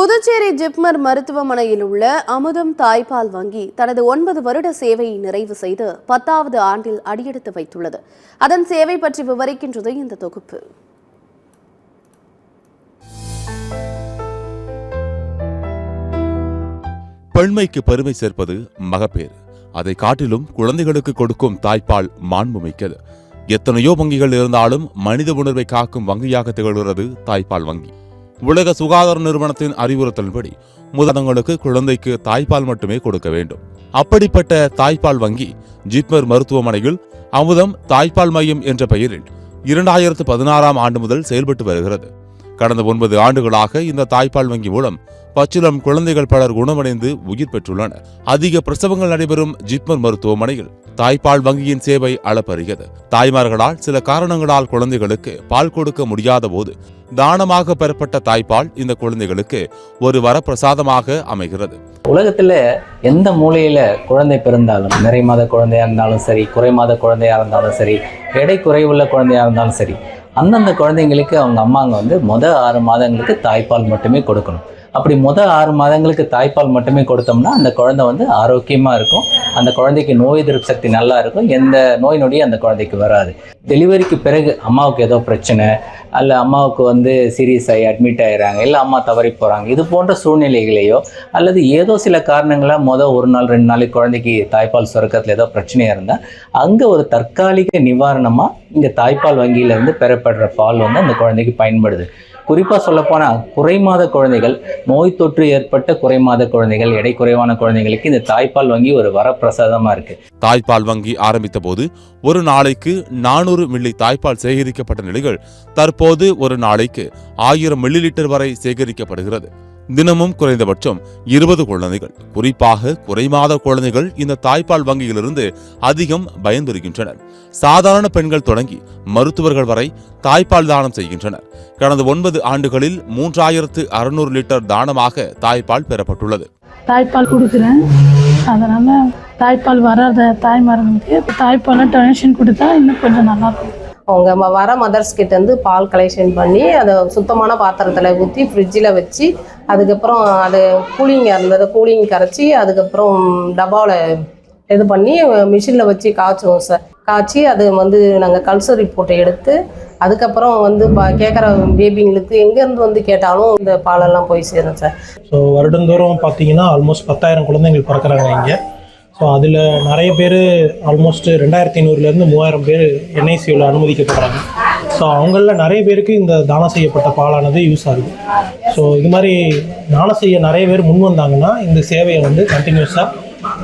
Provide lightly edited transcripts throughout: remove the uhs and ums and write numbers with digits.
புதுச்சேரி ஜிப்மர் மருத்துவமனையில் உள்ள அமுதம் தாய்ப்பால் வங்கி தனது 9 வருட சேவையை நிறைவு செய்து 10வது ஆண்டில் அடியெடுத்து வைத்துள்ளது. அதன் சேவை பற்றி விவரிக்கின்றது இந்த தொகுப்பு. பெண்மைக்கு பெருமை சேர்ப்பது மகப்பேறு. அதை காட்டிலும் குழந்தைகளுக்கு கொடுக்கும் தாய்ப்பால் மாண்புமிக்கது. எத்தனையோ வங்கிகள் இருந்தாலும் மனித உணர்வை காக்கும் வங்கியாக திகழ்கிறது தாய்ப்பால் வங்கி. உலக சுகாதார நிறுவனத்தின் அறிவுறுத்தலின்படி முதலங்களுக்கு குழந்தைக்கு தாய்ப்பால் மட்டுமே கொடுக்க வேண்டும். அப்படிப்பட்ட தாய்ப்பால் வங்கி ஜிப்மர் மருத்துவமனையில் அமுதம் தாய்ப்பால் மையம் என்ற பெயரில் 2016ஆம் ஆண்டு முதல் செயல்பட்டு வருகிறது. கடந்த 9 ஆண்டுகளாக இந்த தாய்ப்பால் வங்கி மூலம் பச்சிளம் குழந்தைகள் பலர் குணமடைந்து உயிர் பெற்றுள்ளனர். அதிக பிரசவங்கள் நடைபெறும் ஜிப்மர் மருத்துவமனையில் தாய்ப்பால் வங்கியின் சேவை அளப்பரியது. தாய்மார்களால் சில காரணங்களால் குழந்தைகளுக்கு பால் கொடுக்க முடியாத போது தானமாக பெறப்பட்ட தாய்ப்பால் இந்த குழந்தைகளுக்கு ஒரு வரப்பிரசாதமாக அமைகிறது. உலகத்துல எந்த மூலையில குழந்தை பிறந்தாலும், நிறை மாத குழந்தையா இருந்தாலும் சரி, குறை மாத குழந்தையா இருந்தாலும் சரி, எடை குறைவுள்ள குழந்தையா இருந்தாலும் சரி, அந்தந்த குழந்தைங்களுக்கு அவங்க அம்மாங்க மொதல் 6 மாதங்களுக்கு தாய்ப்பால் மட்டுமே கொடுக்கணும். அப்படி மொதல் 6 மாதங்களுக்கு தாய்ப்பால் மட்டுமே கொடுத்தோம்னா அந்த குழந்தை ஆரோக்கியமாக இருக்கும். அந்த குழந்தைக்கு நோய் எதிர்ப்பு சக்தி நல்லா இருக்கும். எந்த நோய் நொடியும் அந்த குழந்தைக்கு வராது. டெலிவரிக்கு பிறகு அம்மாவுக்கு ஏதோ பிரச்சனை, அல்ல அம்மாவுக்கு சீரியஸ் ஆகி அட்மிட் ஆகிறாங்க, இல்லை அம்மா தவறி போகிறாங்க, இது போன்ற சூழ்நிலைகளையோ அல்லது ஏதோ சில காரணங்களாக மொதல் 1 நாள் 2 நாளைக்கு குழந்தைக்கு தாய்ப்பால் சுரக்கத்தில் ஏதோ பிரச்சனையாக இருந்தால் அங்கே ஒரு தற்காலிக நிவாரணமாக இங்கே தாய்ப்பால் வங்கியிலேருந்து பெறப்படுற பால் அந்த குழந்தைக்கு பயன்படுது. குறிப்பாக சொல்லப்போனால் குறைமாத குழந்தைகள், நோய் தொற்று ஏற்பட்ட குறைமாத குழந்தைகள், எடை குறைவான குழந்தைகளுக்கு இந்த தாய்ப்பால் வங்கி ஒரு வரப்பிரசாதமாக இருக்கு. தாய்ப்பால் வங்கி ஆரம்பித்த போது ஒரு நாளைக்கு 400 மில்லி தாய்ப்பால் சேகரிக்கப்பட்ட நிலையில் தற்போது ஒரு நாளைக்கு 1000 மில்லி லிட்டர் வரை சேகரிக்கப்படுகிறது. தினமும் குறைந்தபட்சம் 20 குழந்தைகள், குறிப்பாக குறைமாத குழந்தைகள் இந்த தாய்ப்பால் வங்கியிலிருந்து அதிகம் பயன்பெறுகின்றனர். சாதாரண பெண்கள் தொடங்கி மருத்துவர்கள் வரை தாய்ப்பால் தானம் செய்கின்றனர். கடந்த 9 ஆண்டுகளில் 3600 லிட்டர் தானமாக தாய்ப்பால் பெறப்பட்டுள்ளது. தாய்ப்பால் கொடுக்குறேன். அதனால தாய்ப்பால் வராத தாய்மார்களுக்கு தாய்ப்பால் டொனேஷன் கொடுத்தா இன்னும் கொஞ்சம் நல்லா இருக்கும். அவங்க வர மதர்ஸ் கிட்டேருந்து பால் கலெக்ஷன் பண்ணி அதை சுத்தமான பாத்திரத்தில் ஊற்றி ஃப்ரிட்ஜில் வச்சு, அதுக்கப்புறம் அது கூலிங்காக இருந்தது, கூலிங் கரைச்சி அதுக்கப்புறம் டப்பாவில் இது பண்ணி மிஷினில் வச்சு காய்ச்சுவோம் சார். காய்ச்சி அது நாங்கள் கல்ச்சர் ரிப்போர்ட்டை எடுத்து அதுக்கப்புறம் கேட்குற பேபிங்களுக்கு எங்கேருந்து கேட்டாலும் இந்த பாலெல்லாம் போய் சேரும் சார். ஸோ வருடந்தோறும் பார்த்தீங்கன்னா ஆல்மோஸ்ட் 10,000 குழந்தைகள் பிறக்கிறாங்க இங்கே. ஸோ அதில் நிறைய பேர் ஆல்மோஸ்ட் 2500 3000 பேர் என்ஐசியூவில் அனுமதிக்கப்படுறாங்க. ஸோ அவங்களில் நிறைய பேருக்கு இந்த தானம் செய்யப்பட்ட பாலானது யூஸ் ஆகுது. ஸோ இது மாதிரி தானம் செய்ய நிறைய பேர் முன் வந்தாங்கன்னா இந்த சேவையை கண்டினியூஸாக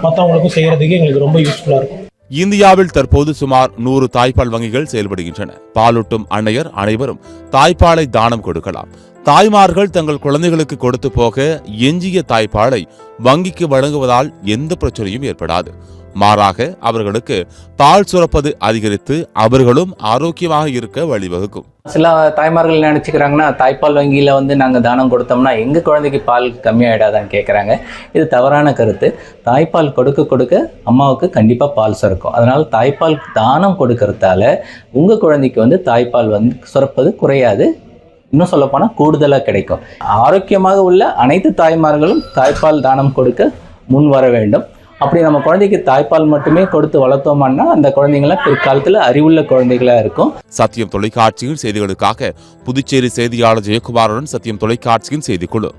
மற்றவங்களுக்கும் செய்கிறதுக்கு எங்களுக்கு ரொம்ப யூஸ்ஃபுல்லாக இருக்கும். இந்தியாவில் தற்போது சுமார் 100 தாய்ப்பால் வங்கிகள் செயல்படுகின்றன. பாலூட்டும் அன்னையர் அனைவரும் தாய்ப்பாலை தானம் கொடுக்கலாம். தாய்மார்கள் தங்கள் குழந்தைகளுக்கு கொடுத்து போக எஞ்சிய தாய்ப்பாலை வங்கிக்கு வழங்குவதால் எந்த பிரச்சனையும் ஏற்படாது. மாறாக அவர்களுக்கு பால் சுரப்பது அதிகரித்து அவர்களும் ஆரோக்கியமாக இருக்க வழிவகுக்கும். சில தாய்மார்கள் நினைச்சுக்கிறாங்கன்னா தாய்ப்பால் வங்கியில நாங்கள் தானம் கொடுத்தோம்னா எங்க குழந்தைக்கு பால் கம்மியாயிடாதான்னு கேட்குறாங்க. இது தவறான கருத்து. தாய்ப்பால் கொடுக்க கொடுக்க அம்மாவுக்கு கண்டிப்பாக பால் சுரக்கும். அதனால தாய்ப்பால் தானம் கொடுக்கறதால உங்க குழந்தைக்கு தாய்ப்பால் சுரப்பது குறையாது, இன்னும் சொல்லப்போனால் கூடுதலாக கிடைக்கும். ஆரோக்கியமாக உள்ள அனைத்து தாய்மார்களும் தாய்ப்பால் தானம் கொடுக்க முன் வர வேண்டும். அப்படி நம்ம குழந்தைக்கு தாய்ப்பால் மட்டுமே கொடுத்து வளர்த்தோம்னா அந்த குழந்தைங்களாம் பிற்காலத்தில் அறிவுள்ள குழந்தைகளாக இருக்கும். சத்தியம் தொலைக்காட்சியின் செய்திகளுக்காக புதுச்சேரி செய்தியாளர் ஜெயக்குமாருடன் சத்தியம் தொலைக்காட்சியின் செய்திக்குழு.